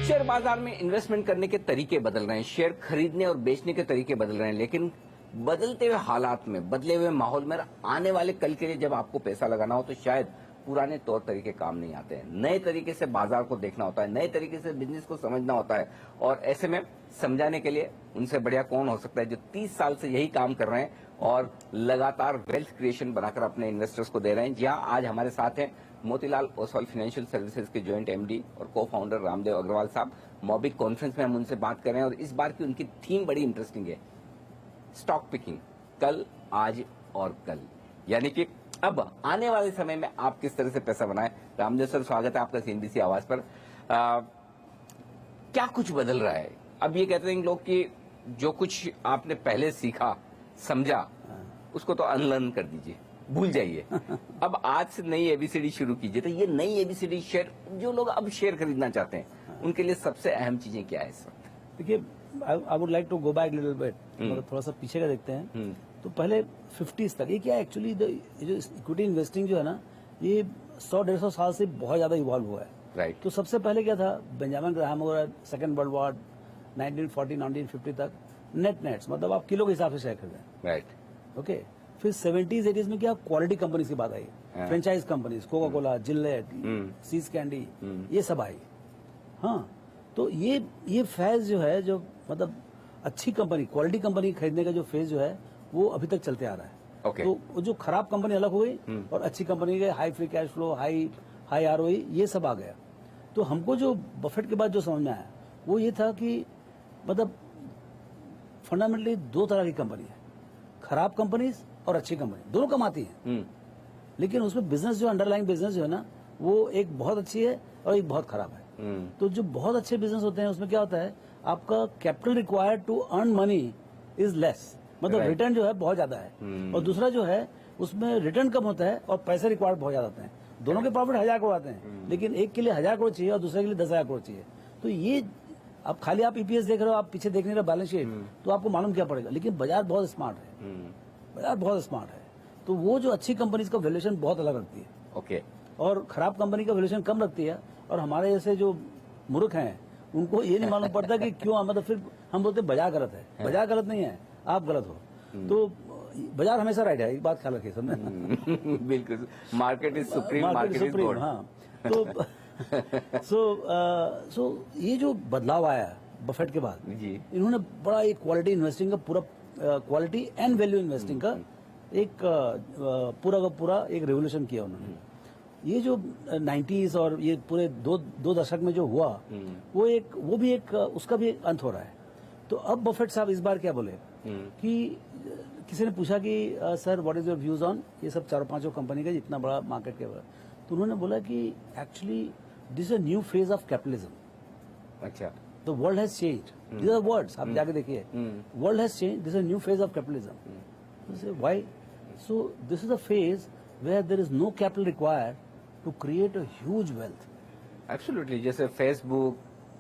Share बाजार में investment करने के तरीके बदल रहे हैं, शेयर खरीदने और बेचने के तरीके बदल रहे हैं, लेकिन बदलते हुए हालात में, बदले हुए माहौल में आने वाले कल के लिए जब आपको पैसा लगाना हो तो शायद पुराने तौर तरीके काम नहीं आते हैं। नए तरीके से बाजार को देखना होता है, नए तरीके से बिजनेस को समझना होता है। और ऐसे में समझाने के लिए उनसे बढ़िया कौन हो सकता है जो 30 साल से यही काम कर रहे हैं और लगातार वेल्थ क्रिएशन बनाकर अपने इन्वेस्टर्स को दे रहे हैं। जहां आज हमारे साथ हैं मोतीलाल ओसवाल फाइनेंशियल सर्विसेज के जॉइंट एमडी और को फाउंडर रामदेव अग्रवाल साहब। मॉबिक कॉन्फ्रेंस में हम उनसे बात कर रहे हैं और इस बार की उनकी थीम बड़ी इंटरेस्टिंग है, स्टॉक पिकिंग, कल, आज और कल, यानी कि अब आने वाले समय में आप किस तरह से पैसा बनाएं। रामदेव सर, स्वागत है आपका सीएनबीसी आवाज पर। क्या कुछ बदल रहा है? अब ये कहते हैं लोग कि जो कुछ आपने पहले सीखा समझा उसको तो अनलर्न कर दीजिए, भूल जाइए। अब आज से नई एबीसीडी शुरू कीजिए। तो ये नई एबीसीडी शेयर, जो लोग अब शेयर खरीदना चाहते हैं उनके लिए सबसे अहम चीजें क्या है इस वक्त? देखिए, I would like to go back little bit, थोड़ा सा पीछे का देखते हैं। तो पहले 50s तक ये क्या एक्चुअली जो इक्विटी इन्वेस्टिंग जो है ना, ये 100-150 साल से बहुत ज्यादा इवॉल्व हुआ है। राइट। तो सबसे पहले क्या था, बेंजामिन ग्राहम वगैरह सेकेंड वर्ल्ड वॉर 1940-1950 तक नेट्स, मतलब आप किलो के हिसाब से शेयर खरीदें। राइट। ओके। फिर 70s 80s में क्या क्वालिटी कंपनीज की बात आई, franchise companies, Coca Cola, Gillette, See's Candy, ये सब आई। हाँ, तो ये फेज जो है, जो मतलब अच्छी कंपनी, क्वालिटी कंपनी खरीदने का जो फेज जो है वो अभी तक चलते आ रहा है। Okay. तो जो खराब कंपनी अलग हो गई और अच्छी कंपनी के high free cash flow, high ROE, ये सब आ गया। तो हमको जो बफेट के बाद जो समझ में आया वो ये था कि मतलब फंडामेंटली दो तरह की कंपनी है, खराब कंपनीज और अच्छी कंपनी, दोनों कमाती है। लेकिन उसमें बिजनेस जो अंडरलाइंग बिजनेस जो है ना, वो एक बहुत अच्छी है और एक बहुत खराब है। तो जो बहुत अच्छे बिजनेस होते हैं उसमें क्या होता है, आपका capital required to earn money is less, मतलब रिटर्न जो है बहुत ज्यादा है। और दूसरा जो है उसमें रिटर्न कम होता है और पैसे रिक्वायर्ड बहुत ज्यादा होते हैं। दोनों के प्रॉफिट 1000 करोड़ आते हैं, लेकिन एक के लिए 1000 करोड़ चाहिए और दूसरे के लिए 10,000 करोड़ चाहिए। तो ये अब खाली आप ईपीएस देख रहे हो, आप पीछे देख नहीं रहे बैलेंस शीट, तो आपको मालूम क्या पड़ेगा। लेकिन बाजार बहुत स्मार्ट है, बाजार बहुत स्मार्ट है। तो वो जो अच्छी कंपनीज का वैल्यूएशन बहुत अलग रखती है, ओके, और खराब कंपनी का वैल्यूएशन कम रखती है। और हमारे जैसे जो मूर्ख हैं उनको ये नहीं मालूम पड़ता कि क्यों, मतलब फिर हम बोलते हैं बाजार गलत है। बाजार गलत नहीं है, आप गलत हो। तो बाजार हमेशा राइट है, एक बात ख्याल रखिए सबने। बिल्कुल, market is supreme, market is God. हाँ, तो सो ये जो बदलाव आया बफेट के बाद जी, इन्होंने बड़ा एक क्वालिटी इन्वेस्टिंग का पूरा, क्वालिटी एंड वैल्यू इन्वेस्टिंग का एक पूरा का पूरा एक रेवोल्यूशन किया उन्होंने। ये जो 90s और ये पूरे दो दशक में जो हुआ, वो भी एक उसका भी एक अंत हो रहा है। तो अब बफेट साहब इस बार क्या बोले कि किसी ने पूछा कि sir what is your views on ये सब 4-5 कंपनी का इतना बड़ा मार्केट के, तो उन्होंने बोला कि actually this is a new phase of capitalism. अच्छा, the world has changed, these are words, आप जाके देखिए, world has changed, this is a new phase of capitalism. Why? So this is a phase where there is no capital required to create a huge wealth. Absolutely, जैसे Facebook,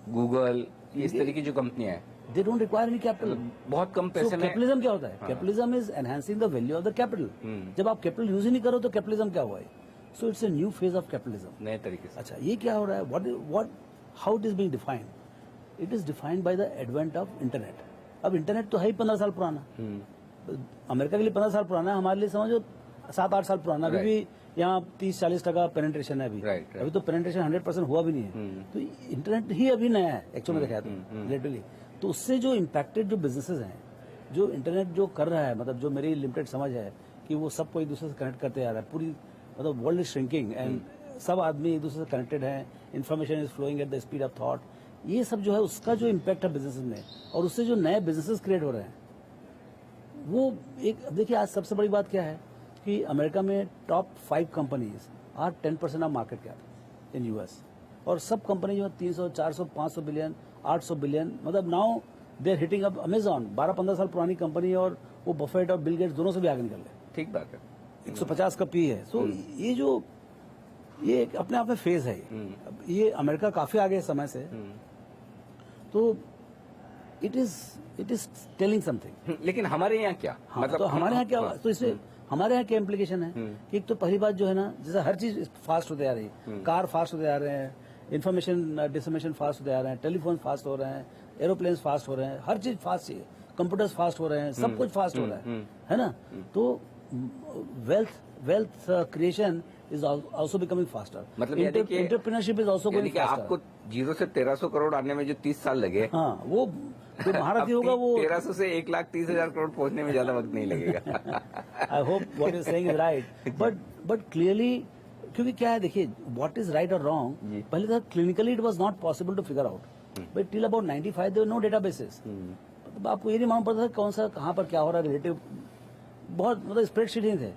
Google, इस तरह की जो कंपनियां हैं, they don't require any capital, बहुत कम पैसे में। कैपिटलिज्म क्या होता है? Capitalism is enhancing the value of the capital. जब आप कैपिटल यूज ही नहीं करो तो कैपिटलिज्म क्या हुआ है? So it's a new phase of capitalism, नए तरीके से। अच्छा, ये क्या हो रहा है? What how it is being defined? It is defined by the advent of internet. अब इंटरनेट तो है ही 15 साल पुराना, अमेरिका के लिए 15 साल पुराना है, हमारे लिए समझो 7-8 साल पुराना। अभी भी यहाँ 30-40% पेनिट्रेशन है अभी। अभी तो पेनिट्रेशन 100% हुआ भी नहीं है। तो इंटरनेट ही अभी नया है एक्चुअली में देखा तो लिटरली। तो उससे जो इम्पैक्टेड जो बिजनेसेस हैं, जो इंटरनेट जो कर रहा है, मतलब जो मेरी लिमिटेड समझ है कि वो सबको एक दूसरे से कनेक्ट करते आ रहा है, पूरी मतलब वर्ल्ड इज श्रिंकिंग एंड सब आदमी एक दूसरे से कनेक्टेड है, information is flowing at the speed of thought, ये सब जो है उसका जो इम्पैक्ट है बिजनेसेस में, और उससे जो नए बिजनेसेस क्रिएट हो रहे हैं वो एक, देखिए आज सबसे बड़ी बात क्या है कि अमेरिका में top 5 companies are 10% of market cap in US, और सब कंपनी जो है 300, 400, 500 बिलियन, 800 बिलियन, मतलब now they are hitting up. Amazon 12-15 साल पुरानी कंपनी और वो बफेट और बिल गेट्स दोनों से भी आगे निकल गए। ठीक बात है, 150 का पी है। सो ये जो ये अपने आप में फेज है, ये अमेरिका काफी आगे है समय से। तो इट इज टेलिंग समथिंग। लेकिन हमारे यहाँ क्या, हाँ, मतलब तो हमारे यहाँ क्या, तो इससे हमारे यहाँ क्या इम्प्लीकेशन है कि एक तो पहली बात जो है ना, जैसे हर चीज फास्ट होते आ रही है, कार फास्ट होते आ रहे हैं, इन्फॉर्मेशन डिसमिनेशन फास्ट होते आ रहे हैं, टेलीफोन फास्ट हो रहे हैं, एरोप्लेन फास्ट हो रहे हैं, हर चीज फास्ट चाहिए, कंप्यूटर्स फास्ट हो रहे हैं, सब कुछ फास्ट हो रहा है ना? तो wealth creation is also becoming faster, मतलब entrepreneurship is also going faster. आपको 0 से 1300 करोड़ आने में जो 30 साल लगे, हाँ, वो जो महारथी होगा वो 1300 से 1,30,000 करोड़ पहुंचने में ज्यादा वक्त नहीं लगेगा। I hope what you saying is right, but clearly, क्योंकि क्या है, देखिए, व्हाट इज राइट और रॉन्ग, पहले तो clinically it was not possible to figure out, but till about 95 there no databases. तो आपको ये नहीं मालूम पड़ता था कौन सा कहाँ पर क्या हो रहा है, रिलेटिव बहुत मतलब स्प्रेडशीट ही थे।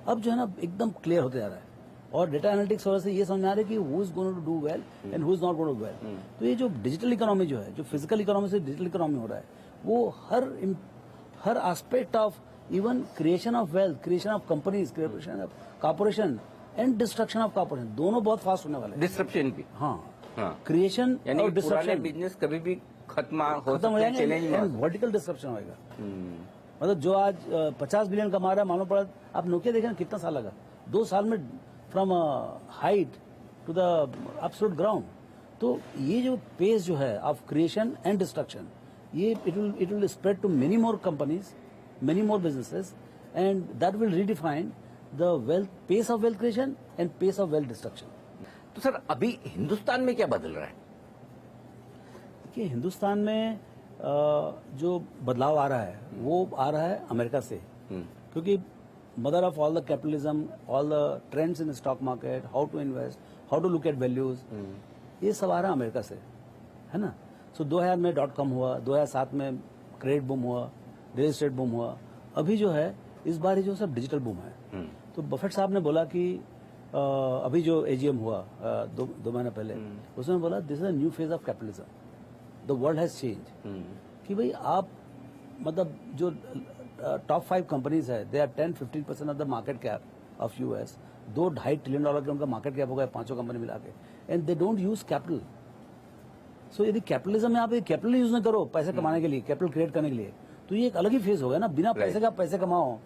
अब जो है ना एकदम क्लियर होते जा रहा है, और डेटा एनालिटिक्स वजह से ये समझ में आ रहा है कि who is going to do well and who is not going to do well. तो ये जो डिजिटल इकोनॉमी जो है, जो फिजिकल इकोनॉमी से डिजिटल इकोनॉमी हो रहा है, वो हर aspect of even creation of wealth, creation of companies, creation of corporation and destruction of corporation, दोनों बहुत फास्ट होने वाले हैं। डिस्ट्रप्शन भी, हाँ, क्रिएशन यानी और पुराने डिस्ट्रक्शन बिजनेस कभी भी खत्म हो जाएंगे, वर्टिकल डिस्ट्रप्शन होगा। मतलब जो आज 50 बिलियन कमा रहा है, मालूम पड़ा, आप नोकिया देखें कितना साल लगा, 2 साल में from height to the absolute ground. तो ये जो पेस जो है ऑफ क्रिएशन एंड डिस्ट्रक्शन, ये it will spread to many more companies, many more businesses, and that will redefine the wealth, pace of wealth creation and pace of wealth destruction. तो sir अभी हिंदुस्तान में क्या बदल रहा है? देखिए, हिंदुस्तान में जो बदलाव आ रहा है वो आ रहा है अमेरिका से, क्योंकि mother of all the capitalism, all the trends in stock market, how to invest, how to look at values, ये सब आ रहा है अमेरिका से, है ना? सो 2000 में .com हुआ, 2007 में क्रेडिट बूम हुआ, रियल एस्टेट बूम हुआ, अभी जो है इस बार ये जो सब डिजिटल बूम है। तो बफेट साहब ने बोला कि अभी जो AGM हुआ 2 महीने पहले, उसने बोला this is a new phase of capitalism, the world has change. कि भाई आप मतलब जो टॉप 5 कंपनीज है, they are 10-15% of the market cap of US, $2-2.5 trillion का उनका मार्केट कैप हो गया, 5 कंपनी मिला के, and they don't use capital. So यदि कैपिटलिज्म में आप कैपिटल यूज नहीं करो पैसे कमाने के लिए, कैपिटल क्रिएट करने के लिए, तो ये एक अलग ही फेज हो गया ना, बिना पैसे का पैसे कमाओ,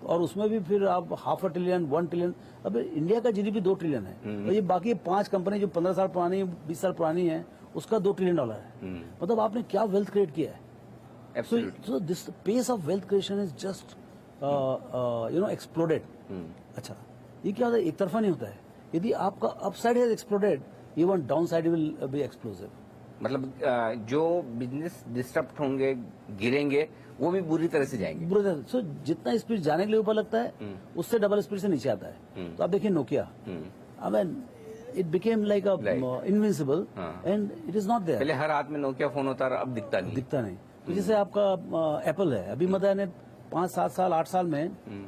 और उसमें भी फिर आप $500 ट्रिलियन, 1 ट्रिलियन। अब इंडिया का GDP 2 ट्रिलियन है, और ये बाकी 5 कंपनी जो 15 साल पुरानी, 20 साल पुरानी है, उसका $2 ट्रिलियन है। मतलब आपने क्या वेल्थ क्रिएट किया है। So this pace of wealth creation is just exploded. अच्छा, ये क्या होता है, एक तरफा नहीं होता है। यदि आपका अपसाइड है exploded, even down side will be explosive. मतलब जो बिजनेस डिस्टर्ब होंगे, गिरेंगे, वो भी बुरी तरह से जाएंगे। बुरी तरह। सो जितना स्पीड जाने के लिए ऊपर लगता है, उससे डबल स्पीड से नीचे आता है। तो आप देखिए Nokia, I mean it became like a invincible, and it is not there. पहले हर हाथ में नोकिया फोन होता था, अब दिखता नहीं। तो जैसे आपका एप्पल है, अभी मतलब ने 5, 7 साल, 8 साल में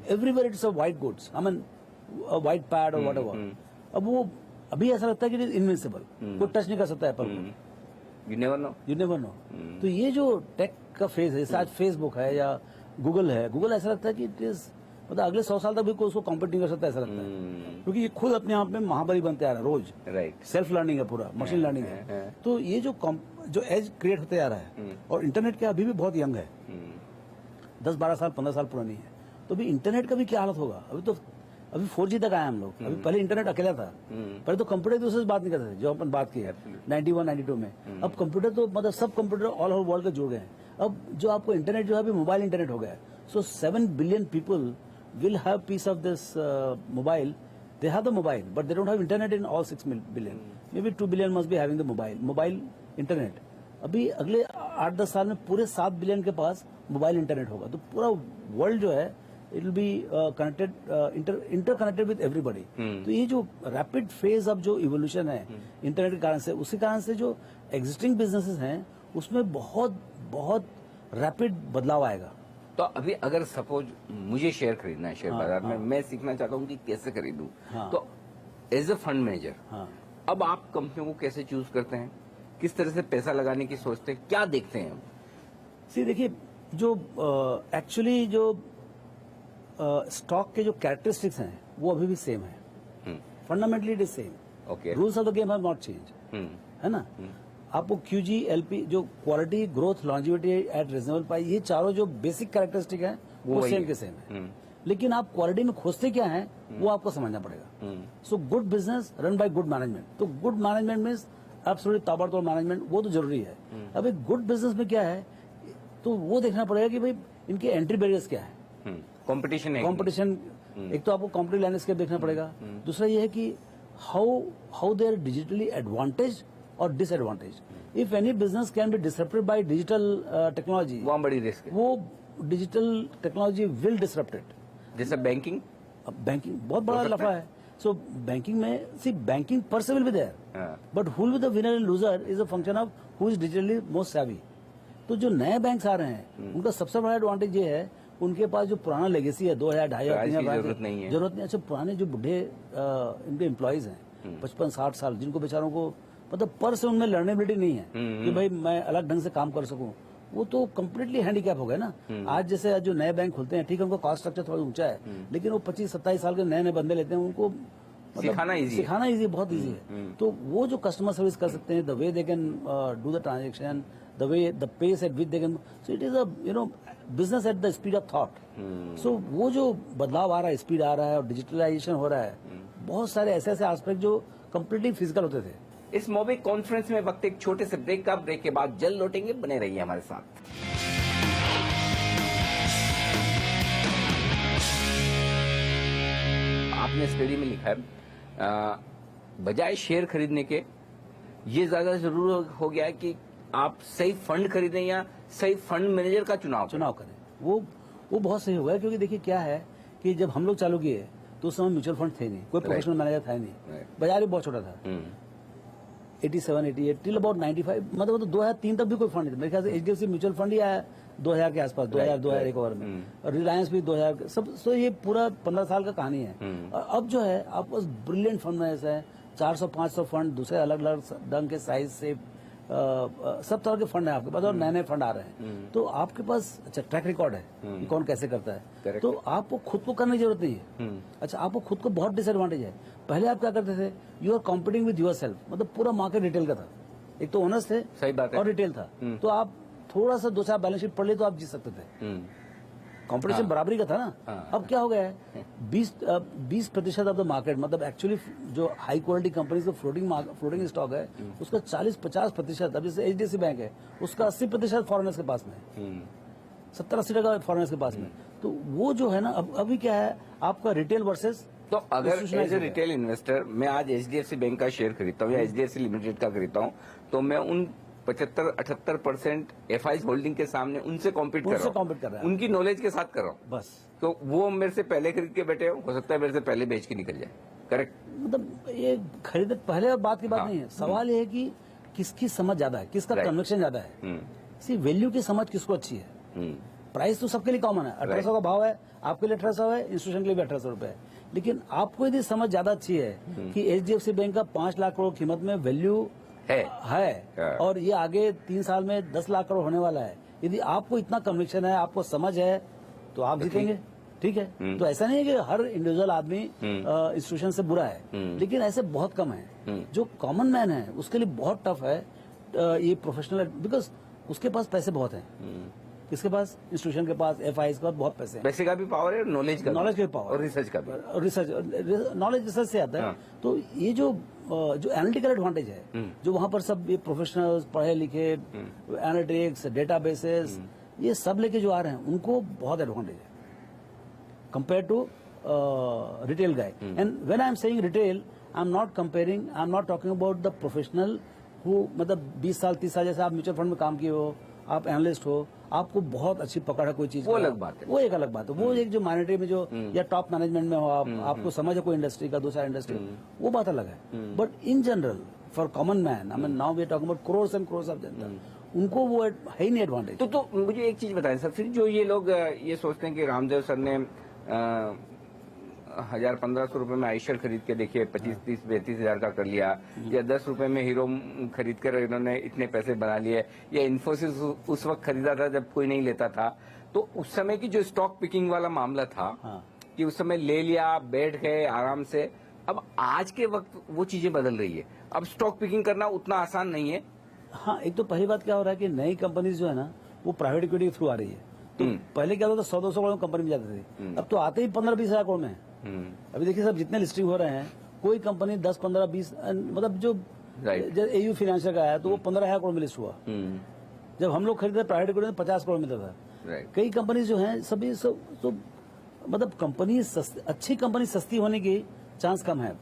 everywhere it's a white goods, I mean white pad और व्हाटएवर। अब वो अभी ऐसा लगता है कि इट इज इनविंसिबल, कोई टच नहीं कर सकता एप्पल को। You never know. तो ये जो टेक का फेज है, जैसे आज फेसबुक है या गूगल है, गूगल ऐसा लगता है कि इट इज मतलब अगले 100 साल तक भी कोई उसको कॉम्पीट नहीं कर सकता, ऐसा लगता है, क्योंकि ये खुद अपने आप में महाबली बनते आ रहा है रोज। राइट, सेल्फ लर्निंग है, पूरा मशीन लर्निंग है। तो ये जो एज क्रिएट होते जा रहा है, और इंटरनेट क्या अभी भी बहुत यंग है, 10-12 साल 15 साल पुरानी है। तो अभी इंटरनेट का भी क्या हालत होगा। अभी 4G तक आए हम लोग। अभी पहले इंटरनेट अकेला था, पहले तो कंप्यूटर दूसरे से बात नहीं करते थे, जो अपन बात की है 91-92 में। अब कंप्यूटर तो मतलब सब कंप्यूटर ऑल ओवर वर्ल्ड के जुड़ गए हैं। अब जो आपको इंटरनेट जो है अभी मोबाइल इंटरनेट हो गया है। सो 7 billion people will have piece of this mobile. They have the mobile, but they don't have internet in all 6 billion. Maybe 2 billion must be having the mobile internet. अभी अगले 8-10 साल में पूरे 7 बिलियन के पास mobile internet होगा। तो पूरा world जो है it will be connected, interconnected with everybody. तो ये जो रैपिड फेज ऑफ जो इवोल्यूशन है इंटरनेट के कारण से, उसी कारण से जो एग्जिस्टिंग बिजनेसेस हैं उसमें बहुत बहुत रैपिड बदलाव आएगा। तो अभी अगर सपोज मुझे शेयर खरीदना है शेयर बाजार में, मैं सीखना चाहता हूँ कि कैसे खरीदूं, तो एज ए फंड मैनेजर अब आप कंपनियों को कैसे चूज करते हैं, किस तरह से पैसा लगाने की सोचते हैं, क्या देखते हैं? देखिए, जो एक्चुअली जो स्टॉक के जो कैरेक्टरिस्टिक्स हैं वो अभी भी सेम है, fundamentally it is same. Okay, rules of the game have not change, है ना। आपको QG, LP जो quality, growth, longevity eight reasonable price, ये चारों जो बेसिक कैरेक्टरिस्टिक है वो सेम के सेम है। लेकिन आप क्वालिटी में खोजते क्या है वो आपको समझना पड़ेगा। So good business run by good management. तो गुड मैनेजमेंट मीन्स एब्सोल्युटली ताबड़तोड़ मैनेजमेंट, वो तो जरूरी है। अब एक गुड बिजनेस में क्या है तो वो देखना पड़ेगा कि भाई इनके एंट्री बैरियर्स क्या है, कंपटीशन है, कंपटीशन। एक तो आपको कॉम्पिटिटिव लैंडस्केप देखना पड़ेगा, दूसरा ये है कि how they are digitally advantage और disadvantage. If any business can be disrupted by digital technology, वहाँ बड़ी रिस्क है, वो digital technology will disrupt it. जैसे बैंकिंग, अब बैंकिंग बहुत बड़ा लफड़ा है। सो बैंकिंग में सी banking per se will be there, but who will be the winner and loser is a function of who is digitally most savvy. तो जो नए बैंक्स आ रहे हैं उनका सबसे बड़ा एडवांटेज ये है उनके पास जो पुराना लेगेसी है 2000 2500 जरूरत नहीं है, जरूरत नहीं। अच्छा, पुराने जो बुढ़े इनके एम्प्लॉयज हैं 55-60 साल, जिनको बेचारों को मतलब पर से उनमें लर्नेबिलिटी नहीं है कि भाई मैं अलग ढंग से काम कर सकूं, वो तो कम्प्लीटली हैंडीकैप हो गए ना। आज जैसे जो नए बैंक खुलते हैं, ठीक है उनका कॉस्ट स्ट्रक्चर थोड़ा ऊंचा है, लेकिन वो 25-27 साल के नए नए बंदे लेते हैं, उनको सिखाना इजी, बहुत इजी है। तो वो जो कस्टमर सर्विस कर सकते हैं, the way they can do the transaction, the way the pace at which they can, so it is a business at the speed of thought. So वो जो बदलाव आ रहा है, स्पीड आ रहा है और डिजिटलाइजेशन हो रहा है, बहुत सारे ऐसे ऐसे एस्पेक्ट जो कम्प्लीटली फिजिकल होते थे। इस मोबिक कॉन्फ्रेंस में वक्त एक छोटे से ब्रेक का, ब्रेक के बाद जल्द लौटेंगे, बने रहिए हमारे साथ। आपने स्टडी में लिखा है बजाय शेयर खरीदने के ये ज्यादा जरूर हो गया है कि आप सही फंड खरीदें या सही फंड मैनेजर का चुनाव करें। वो बहुत सही हो गया, क्योंकि देखिए क्या है कि जब हम लोग चालू किए तो उस समय म्यूचुअल फंड थे नहीं, कोई प्रोफेशनल मैनेजर था नहीं, बाजार भी बहुत छोटा था। 87, 88 टिल अबाउट 95, मतलब 2003 तक भी कोई फंड नहीं था मेरे ख्याल से। एचडीएफसी म्यूचुअल फंड ही आया 2000 के आसपास, 2001 ओवर में, और रिलायंस भी 2000 सब। तो ये पूरा 15 साल का कहानी है। अब जो है आपके पास ब्रिलियंट फंड मैनेजर है, 400-500 फंड, दूसरे अलग अलग ढंग के साइज से सब तरह के फंड है आपके पास, और नए नए फंड आ रहे हैं। तो आपके पास अच्छा ट्रैक रिकॉर्ड है कि कौन कैसे करता है, तो आपको खुद को करने की जरूरत नहीं है। अच्छा, आपको खुद को बहुत डिसएडवांटेज है। पहले आप क्या करते थे, you are competing with yourself, मतलब पूरा मार्केट रिटेल का था, एक तो ओनर्स थे, सही बात है, और रिटेल था। तो आप थोड़ा सा 2-4 बैलेंस शीट पढ़ ले तो आप जीत सकते थे। कंपटीशन बराबरी का था ना। अब क्या हो गया है, 20% ऑफ द मार्केट, मतलब एक्चुअली जो हाई क्वालिटी कंपनीज का फ्लोटिंग स्टॉक है उसका 40-50%, अब जैसे एचडीएफसी बैंक है उसका 80% फॉरेनर्स के पास में है, 70-80% फॉरेनर्स के पास में। तो वो जो है ना, अब अभी क्या है आपका रिटेल वर्सेस। तो अगर एज ए रिटेल इन्वेस्टर मैं आज एचडीएफसी बैंक का शेयर खरीदता हूँ या एचडीएफसी लिमिटेड का खरीदता हूँ, तो मैं उन 75-78% एफआईज होल्डिंग के सामने उनसे कॉम्पीट कर रहा हूँ, उनकी नॉलेज के साथ कर रहा हूँ बस। तो वो मेरे से पहले खरीद के बैठे हो सकता है मेरे से पहले बेच के निकल जाए। करेक्ट, मतलब ये खरीद पहले बात की बात नहीं है। सवाल ये है कि किसकी समझ ज्यादा है, किसका कन्विक्शन ज्यादा है। सी वैल्यू की समझ किसको अच्छी है। प्राइस तो सबके लिए कॉमन है, 1800 का भाव है, आपके लिए 1800 है, इंस्टीट्यूशन के लिए भी 1800 रुपए है। लेकिन आपको यदि समझ ज्यादा अच्छी है कि एचडीएफसी बैंक का 5 लाख करोड़ कीमत में वैल्यू है और ये आगे 3 साल में 10 लाख करोड़ होने वाला है, यदि आपको इतना कन्विक्शन है, आपको समझ है, तो आप जीतेंगे। ठीक है, तो ऐसा नहीं है कि हर इंडिविजुअल आदमी इंस्टीट्यूशन से बुरा है, लेकिन ऐसे बहुत कम है। जो कॉमन मैन है उसके लिए बहुत टफ है ये प्रोफेशनल, बिकॉज उसके पास पैसे बहुत हैं। किसके पास? इंस्टीट्यूशन के पास, एफआईज के पास बहुत पैसे हैं। पैसे का भी पावर है, नॉलेज का भी पावर, और रिसर्च का भी। नॉलेज रिसर्च से आता है। तो ये जो एनालिटिकल एडवांटेज है, जो वहां पर सब ये प्रोफेशनल्स पढ़े लिखे, एनालिटिक्स, डेटाबेसेस, ये सब लेके जो आ रहे हैं, उनको बहुत एडवांटेज है compare to retail guy. And when I am saying retail, I am not comparing, I am not talking about the professional who, मतलब 20 साल 30 साल जैसे आप म्यूचुअल फंड में काम किए हो, आप एनालिस्ट हो, आपको बहुत अच्छी पकड़ है कोई चीज, वो अलग बात है, वो एक अलग बात है। वो एक जो माइनॉरिटी में जो या टॉप मैनेजमेंट में हो आप, आपको समझ है कोई इंडस्ट्री का, दूसरा इंडस्ट्री, वो बात अलग है। But in general for common man, I mean now we are talking about crores and crores of जनता, उनको वो है ही नहीं एडवांटेज। तो मुझे एक चीज बताएं सर, फिर जो ये लोग ये सोचते हैं कि रामदेव सर ने 1000-1500 रुपए में आइशर खरीद के देखिए 25-30-32 हजार का कर लिया, या 10 रुपए में हीरो खरीद कर इन्होंने इतने पैसे बना लिए, या इन्फोसिस उस वक्त खरीदा था जब कोई नहीं लेता था। तो उस समय की जो स्टॉक पिकिंग वाला मामला था, कि उस समय ले लिया, बैठ गए आराम से, अब आज के वक्त वो चीजें बदल रही है, अब स्टॉक पिकिंग करना उतना आसान नहीं है। हाँ, एक तो पहली बात क्या हो रहा है कि नई कंपनीज जो है ना, वो प्राइवेट इक्विटी के थ्रू आ रही है, तो पहले क्या होता था 100-200 करोड़ कंपनी में जाते थे, अब तो आते ही 15-20 हजार करोड़ में है। अभी देखिए सब जितने लिस्टिंग हो रहे हैं, कोई कंपनी 10-15-20 मतलब जो एयू फाइनेंशियल का आया तो वो 15,000 करोड़ में लिस्ट हुआ। जब हम लोग खरीदते प्राइवेट इक्विटी में 50 करोड़ मिलता था। कई कंपनी जो है सभी सब मतलब कंपनी अच्छी कंपनी सस्ती होने की चांस कम है,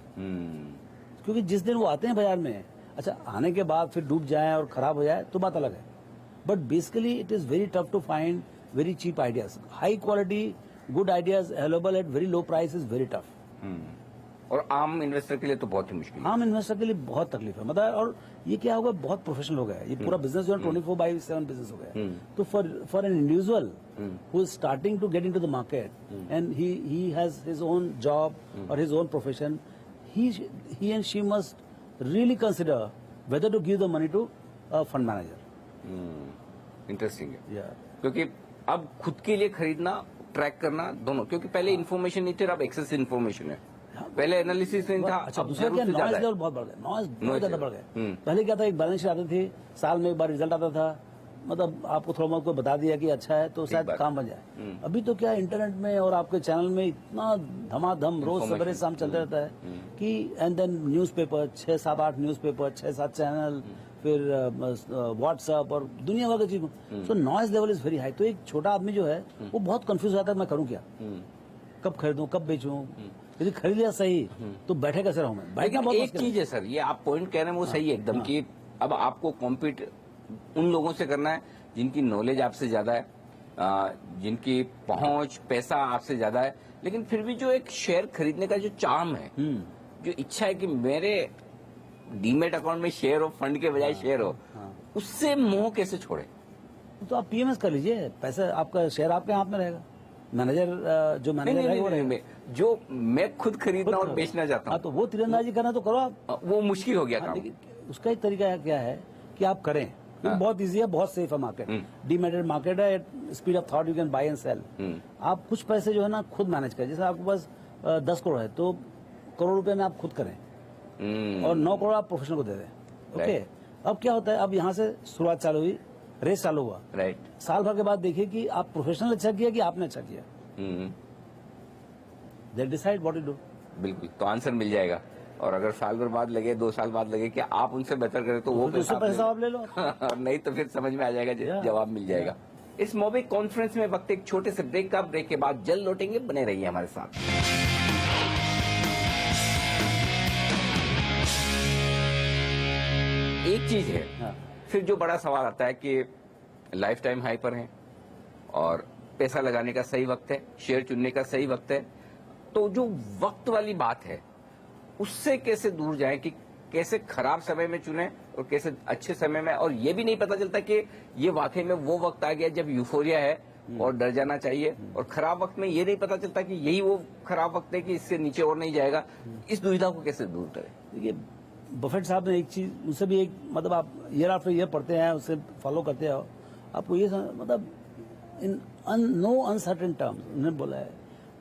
क्योंकि जिस दिन वो आते हैं बाजार में, अच्छा आने के बाद फिर डूब जाए और खराब हो जाए तो बात अलग है, but basically it is very tough to find very cheap ideas. High quality good ideas available at very low price is very tough. और आम इन्वेस्टर के लिए तो बहुत ही मुश्किल है। आम इन्वेस्टर के लिए बहुत तकलीफ है, मतलब और ये क्या होगा, बहुत प्रोफेशनल हो गया है ये पूरा बिजनेस जो है 24/7 बिजनेस हो गया है। तो for an individual who is starting to get into the market and he has his own job और his own profession, he and she must really consider whether to give the money to a fund manager. Interesting है। Yeah. क्योंकि अब खुद के लिए खरीदना, track करना दोनों, क्योंकि पहले इन्फॉर्मेशन नहीं थी, अब एक्सेस इन्फॉर्मेशन है। पहले एनालिसिस नहीं था। अच्छा, दूसरा क्या, नॉइज लेवल बहुत बढ़ गया, नॉइज बहुत ज्यादा बढ़ गया। पहले क्या था, एक बैलेंस शीट आती थी, साल में एक बार रिजल्ट आता था, मतलब आपको थोड़ा बहुत कोई बता दिया कि अच्छा है तो शायद काम बन जाए। अभी तो क्या इंटरनेट में और आपके चैनल में इतना धमाधम रोज सवेरे शाम चलते रहता है कि, and then newspaper 6-7-8 newspaper, 6-7 channel, फिर व्हाट्सएप और दुनिया भर की चीज। So noise level is very high. तो एक छोटा आदमी जो है वो बहुत कंफ्यूज हो जाता है, मैं करूँ क्या, कब खरीदूं, कब बेचूं, यदि खरीद लिया सही तो बैठे कैसे रहूं मैं। लेकिन एक चीज है सर, ये आप पॉइंट कह रहे हैं वो सही है एकदम, कि अब आपको कॉम्पीट उन लोगों से करना है जिनकी नॉलेज आपसे ज्यादा है, जिनकी पहुंच पैसा आपसे ज्यादा है, लेकिन फिर भी जो एक शेयर खरीदने का जो चार्म है, जो इच्छा है कि मेरे डीमेट अकाउंट में शेयर हो, फंड के बजाय शेयर हो, उससे मोह कैसे छोड़े। तो आप पीएमएस कर लीजिए, पैसा आपका शेयर आपके हाथ में रहेगा, मैनेजर जो मैनेजर है वो रहेगा। जो मैं खुद खरीदना और बेचना चाहता हूँ, तो वो तीरंदाजी करना तो करो आप, वो मुश्किल हो गया काम। उसका एक तरीका क्या है कि आप करें, बहुत इजी है, बहुत सेफ है मार्केट, डीमेटेड मार्केट है, speed of thought you can buy and sell. आप कुछ पैसे जो है ना खुद मैनेज करें, जैसे आपके पास 10 करोड़ है तो करोड़ रुपए में आप खुद करें और 9 करोड़ आप प्रोफेशनल को दे दें। ओके, अब क्या होता है, अब यहाँ से शुरुआत चालू हुई, रेस चालू हुआ, राइट, साल भर के बाद देखिए कि आप प्रोफेशनल अच्छा किया कि आपने अच्छा किया, they decide what to do. बिल्कुल, तो आंसर मिल जाएगा। और अगर साल भर बाद लगे, 2 साल बाद लगे कि आप उनसे बेहतर करें तो वो पैसा आप ले लो और नहीं तो फिर समझ में आ जाएगा, जवाब मिल जाएगा। इस मोबिक कॉन्फ्रेंस में वक्त एक छोटे से ब्रेक का, ब्रेक के बाद जल्द लौटेंगे, बने रहिए हमारे साथ। एक चीज है, फिर जो बड़ा सवाल आता है कि लाइफ टाइम हाई पर है और पैसा लगाने का सही वक्त है, शेयर चुनने का सही वक्त है, तो जो वक्त वाली बात है उससे कैसे दूर जाएं, कि कैसे खराब समय में चुने और कैसे अच्छे समय में। और ये भी नहीं पता चलता कि ये वाकई में वो वक्त आ गया जब यूफोरिया है और डर जाना चाहिए, और खराब वक्त में ये नहीं पता चलता कि यही वो खराब वक्त है कि इससे नीचे और नहीं जाएगा। इस दुविधा को कैसे दूर करें। देखिए, बफेट साहब ने एक चीज, उनसे भी एक, मतलब आप ईयर आफ्टर ईयर पढ़ते हैं, उससे फॉलो करते हो, आपको ये मतलब इन नो अनसर्टेन टर्म्स उन्होंने बोला है,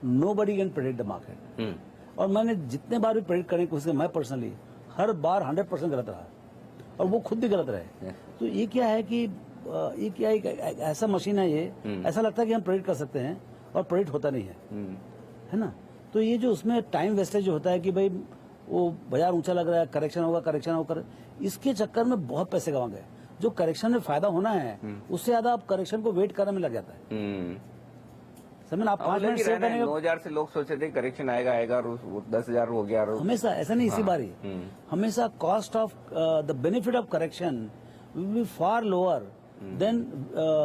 nobody can predict the market. और मैंने जितने बार भी प्रेडिक्ट करने की कोशिश, मैं पर्सनली हर बार 100% गलत रहा और वो खुद भी गलत रहे। तो ये क्या है कि ये क्या एक ऐसा मशीन है, ये ऐसा लगता है कि हम प्रेडिक्ट कर सकते हैं और प्रेडिक्ट होता नहीं है ना। तो ये जो उसमें टाइम वेस्टेज जो होता है कि भाई वो बाजार ऊंचा लग रहा है, करेक्शन होगा, इसके चक्कर में बहुत पैसे गंवा गए। जो करेक्शन में फायदा होना है उससे ज्यादा आप करेक्शन को वेट करने में लग जाता है। समझ, आप 5 मिनट सेव करने 9,000 से लोग सोचे थे करेक्शन आएगा और 10,000 हो गया। हमेशा ऐसा नहीं, इसी बारी हमेशा cost of the benefit of correction will be far lower than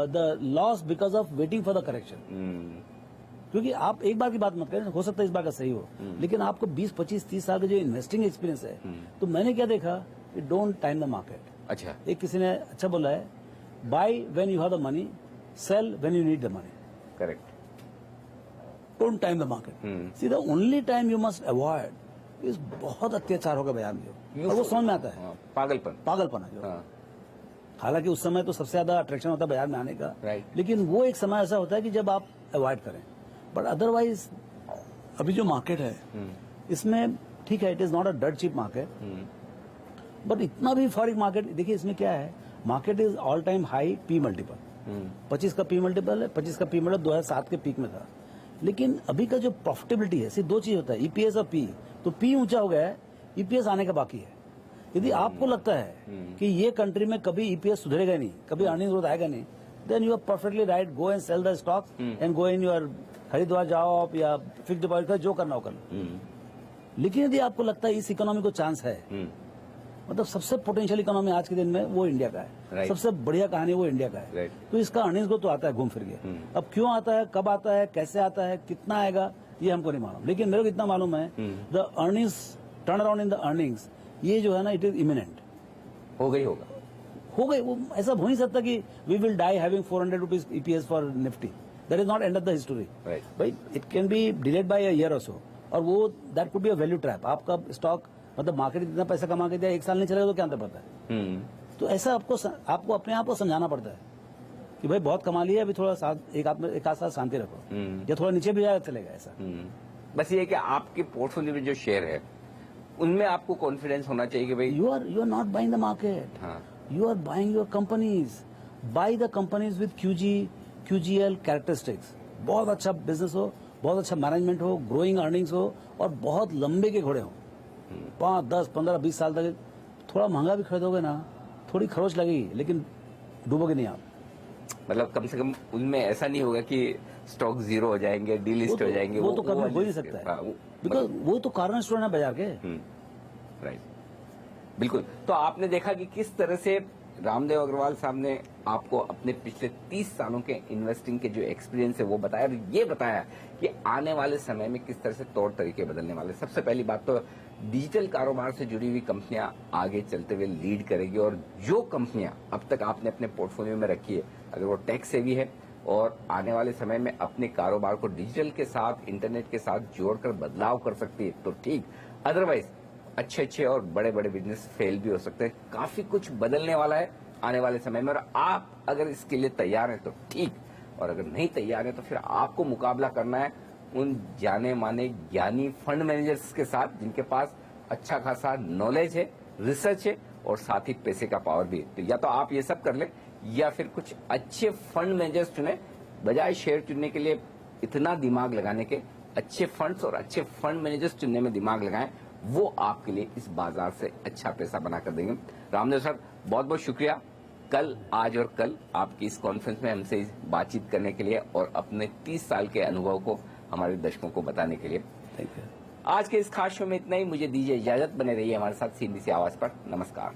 the loss because of waiting for the correction. क्योंकि आप एक बार की बात मत करें, हो सकता है इस बार का सही हो, लेकिन आपको 20, 25, 30 साल का जो इन्वेस्टिंग एक्सपीरियंस है, तो मैंने क्या देखा कि डोंट टाइम द मार्केट। अच्छा, एक किसी ने अच्छा बोला है, buy when you have the money, sell when you need the money. Correct, don't time the market. See the only time you must avoid is, बहुत अत्याचार होगा बाजार में और वो समझ में आता है, पागलपन है जो। हालांकि उस समय तो सबसे ज्यादा अट्रैक्शन होता है बाजार में आने का, लेकिन वो एक समय ऐसा होता है कि जब आप अवॉइड करें। बट अदरवाइज अभी जो मार्केट है इसमें ठीक है, it is not a dirt cheap market, but इतना भी फॉरिक मार्केट। देखिए इसमें क्या है, market is all time high P multiple, 25 का पी मल्टीपल है, 25 का पी मल्टीपल 2007 के पीक में था। लेकिन अभी का जो प्रॉफिटेबिलिटी है, सिर्फ दो चीज होता है, ईपीएस और पी। तो पी ऊंचा हो गया है, ईपीएस आने का बाकी है। यदि आपको लगता है कि ये कंट्री में कभी ईपीएस सुधरेगा नहीं, कभी अर्निंग ग्रोथ आएगा नहीं, then you are perfectly right, go and sell the stock and go in your Haridwar जाओ आप, या फिक्स डिपॉजिट का जो करना हो करना। लेकिन यदि आपको लगता है इस इकोनॉमी को चांस है, मतलब सबसे पोटेंशियल इकोनॉमी आज के दिन में वो इंडिया का है, सबसे बढ़िया कहानी वो इंडिया का है, तो इसका अर्निंग्स ग्रोथ तो आता है घूम फिर के। अब क्यों आता है, कब आता है, कैसे आता है, कितना आएगा, ये हमको नहीं मालूम। लेकिन मेरे को इतना मालूम है, the earnings, turn around in the earnings, ये जो है ना, इट इज इमिनेंट। हो गई, वो ऐसा हो नहीं सकता कि we will die having 400 rupees EPS for Nifty. That is not end of the history भाई, it can be delayed by a year और सो, और वो that could be a value trap. आपका स्टॉक मतलब मार्केट इतना पैसा कमा के दिया, एक साल नहीं चलेगा तो क्या अंतर पड़ता है। तो ऐसा आपको अपने आप को समझाना पड़ता है कि भाई बहुत कमा लिया, अभी थोड़ा एक आध साल शांति रखो, या थोड़ा नीचे भी जाएगा चलेगा ऐसा। बस ये कि आपके पोर्टफोलियो में जो शेयर है उनमें आपको कॉन्फिडेंस होना चाहिए कि भाई you are not buying the market, you are buying your companies. Buy the companies with QGL characteristics. बहुत अच्छा बिजनेस हो, बहुत अच्छा मैनेजमेंट हो, ग्रोइंग अर्निंग्स हो, और बहुत लंबे के घोड़े हो, 5, 10, 15, 20 साल तक। थोड़ा महंगा भी खरीदोगे ना, थोड़ी खरोच लगेगी, लेकिन डूबोगे नहीं आप। मतलब कम से कम उनमें ऐसा नहीं होगा कि स्टॉक जीरो हो जाएंगे, डीलिस्ट हो जाएंगे। वो तो कभी हो ही नहीं सकता है, बिकॉज वो तो कारण स्टोर है बाजार के। राइट, बिल्कुल। तो आपने देखा कि किस तरह से रामदेव अग्रवाल साहब ने आपको अपने पिछले 30 सालों के इन्वेस्टिंग के जो एक्सपीरियंस है वो बताया, और ये बताया कि आने वाले समय में किस तरह से तौर तरीके बदलने वाले। सबसे पहली बात तो डिजिटल कारोबार से जुड़ी हुई कंपनियां आगे चलते हुए लीड करेगी, और जो कंपनियां अब तक आपने अपने पोर्टफोलियो में रखी है, अगर वो टैक सेवी है और आने वाले समय में अपने कारोबार को डिजिटल के साथ, इंटरनेट के साथ जोड़कर बदलाव कर सकती है तो ठीक, अदरवाइज अच्छे और बड़े बिजनेस फेल भी हो सकते हैं। काफी कुछ बदलने वाला है आने वाले समय में, और आप अगर इसके लिए तैयार हैं तो ठीक, और अगर नहीं तैयार है तो फिर आपको मुकाबला करना है उन जाने माने ज्ञानी फंड मैनेजर्स के साथ जिनके पास अच्छा खासा नॉलेज है, रिसर्च है, और साथ ही पैसे का पावर भी है। तो या तो आप ये सब कर ले, या फिर कुछ अच्छे फंड मैनेजर्स चुने। बजाय शेयर चुनने के लिए इतना दिमाग लगाने के, अच्छे फंड्स और अच्छे फंड मैनेजर्स चुनने में दिमाग लगाएं, वो आपके लिए इस बाजार से अच्छा पैसा बना कर देंगे। रामदेव सर, बहुत बहुत शुक्रिया कल, आज और कल आपकी इस कॉन्फ्रेंस में हमसे बातचीत करने के लिए और अपने 30 साल के अनुभव को हमारे दर्शकों को बताने के लिए। Thank you. आज के इस खास शो में इतना ही। मुझे दीजिए इजाजत, बने रहिए हमारे साथ CNBC आवाज पर। नमस्कार।